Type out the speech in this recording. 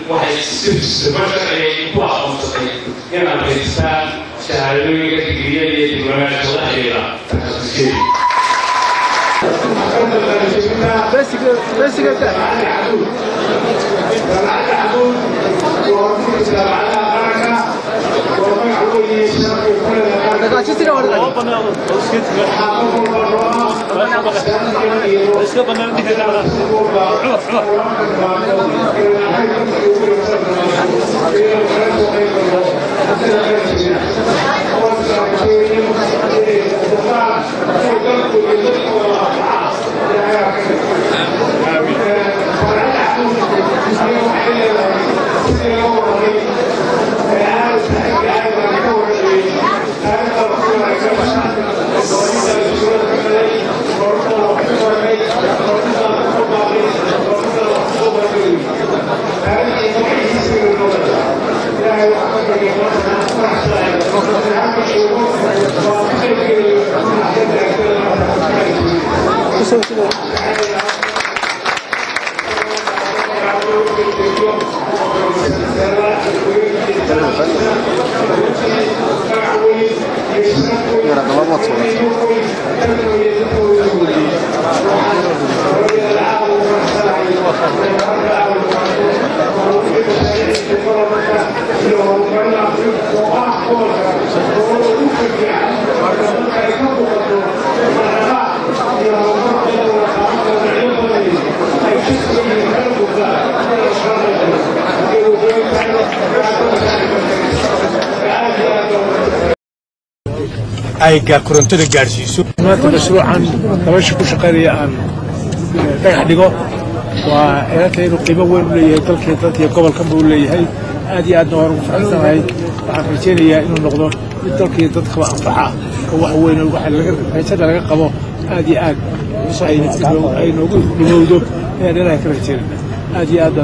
waxay sibashaqeeyay ku aqoonsatay inaan haystaan shahaadooyinka digriyada iyo diblomaadka la xiriira takhasuskeeda ay korontada gaarsiiso maanta mashruucan tabasho ku shaqeynaya aan dhagax dhigo waa inay qiimo weyn u leeyahay dalka gobolka buu leeyahay aad iyo aad ugu faraxsanahay waxaan rajaynayaa inuu noqdo mid dalka iyo dadka anfaca oo wax weyn waxa laga qabo aad iyo aad ay noogu dhimowdo inaan ka rajaynaa aad iyo aad